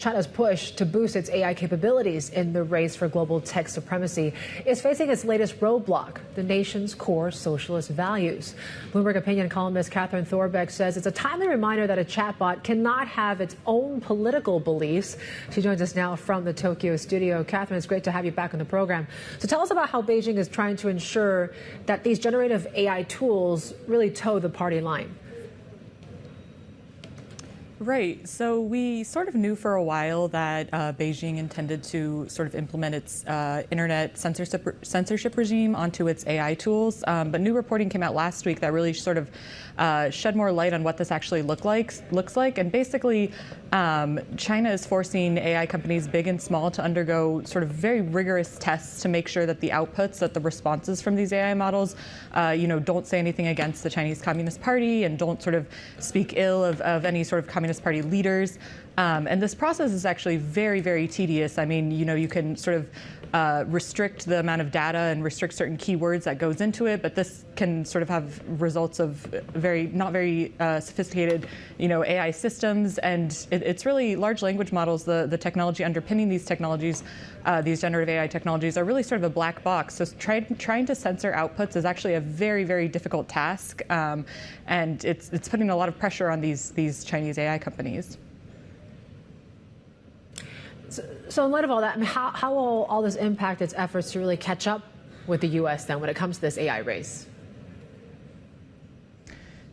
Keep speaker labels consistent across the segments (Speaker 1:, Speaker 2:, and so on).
Speaker 1: China's push to boost its AI capabilities in the race for global tech supremacy is facing its latest roadblock, the nation's core socialist values. Bloomberg Opinion columnist Catherine Thorbecke says it's a timely reminder that a chatbot cannot have its own political beliefs. She joins us now from the Tokyo studio. Catherine, it's great to have you back on the program. So tell us about how Beijing is trying to ensure that these generative AI tools really toe the party line.
Speaker 2: Right. So we sort of knew for a while that Beijing intended to sort of implement its internet censorship regime onto its AI tools. But new reporting came out last week that really sort of shed more light on what this actually looks like. And basically, China is forcing AI companies, big and small, to undergo sort of very rigorous tests to make sure that the outputs, that the responses from these AI models, don't say anything against the Chinese Communist Party and don't sort of speak ill of any sort of Communist Party leaders. And this process is actually very, very tedious. I mean, you can sort of restrict the amount of data and restrict certain keywords that goes into it, but this can sort of have results of not very sophisticated, AI systems. And it's really large language models, the technology underpinning these technologies, these generative AI technologies, are really sort of a black box. So trying to censor outputs is actually a very, very difficult task, and it's putting a lot of pressure on these Chinese AI companies.
Speaker 1: So in light of all that, I mean, how will all this impact its efforts to really catch up with the U.S. then when it comes to this AI race?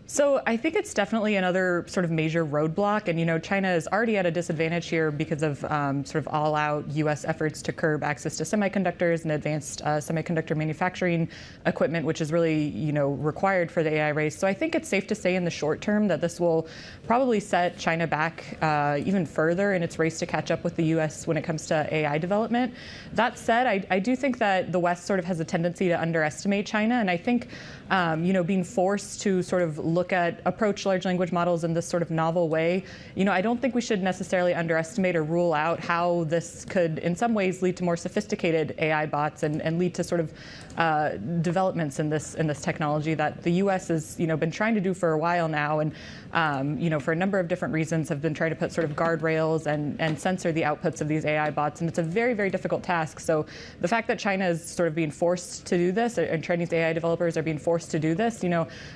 Speaker 2: So I think it's definitely another sort of major roadblock. And, China is already at a disadvantage here because of sort of all-out U.S. efforts to curb access to semiconductors and advanced semiconductor manufacturing equipment, which is really, required for the AI race. So I think it's safe to say in the short term that this will probably set China back even further in its race to catch up with the U.S. when it comes to AI development. That said, I do think that the West sort of has a tendency to underestimate China. And I think, being forced to sort of approach large language models in this sort of novel way, I don't think we should necessarily underestimate or rule out how this could, in some ways, lead to more sophisticated AI bots and lead to sort of developments in this technology that the U.S. has, been trying to do for a while now, and for a number of different reasons have been trying to put sort of guardrails and censor the outputs of these AI bots, and it's a very, very difficult task. So the fact that China is sort of being forced to do this, and Chinese AI developers are being forced to do this,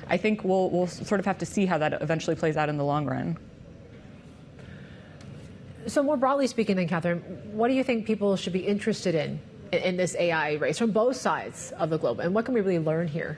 Speaker 2: I think we'll sort of have to see how that eventually plays out in the long run.
Speaker 1: So more broadly speaking then, Catherine, what do you think people should be interested in this AI race from both sides of the globe? And what can we really learn here?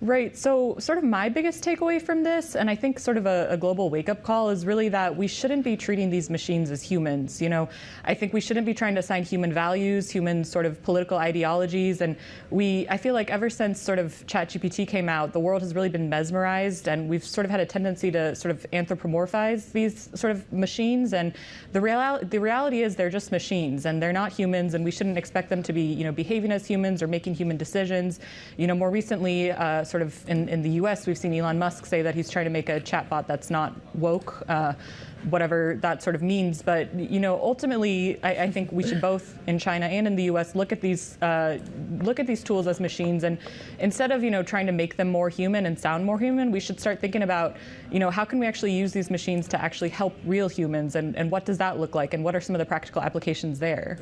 Speaker 2: Right. So sort of my biggest takeaway from this, and I think sort of a global wake-up call, is really that we shouldn't be treating these machines as humans. I think we shouldn't be trying to assign human values, human sort of political ideologies. And I feel like ever since sort of ChatGPT came out, the world has really been mesmerized, and we've sort of had a tendency to sort of anthropomorphize these sort of machines. And the reality is they're just machines, and they're not humans, and we shouldn't expect them to be, behaving as humans or making human decisions. More recently, sort of in the U.S., we've seen Elon Musk say that he's trying to make a chatbot that's not woke, whatever that sort of means. But ultimately, I think we should both in China and in the U.S. look at these tools as machines, and instead of trying to make them more human and sound more human, we should start thinking about how can we actually use these machines to actually help real humans, and what does that look like, and what are some of the practical applications there?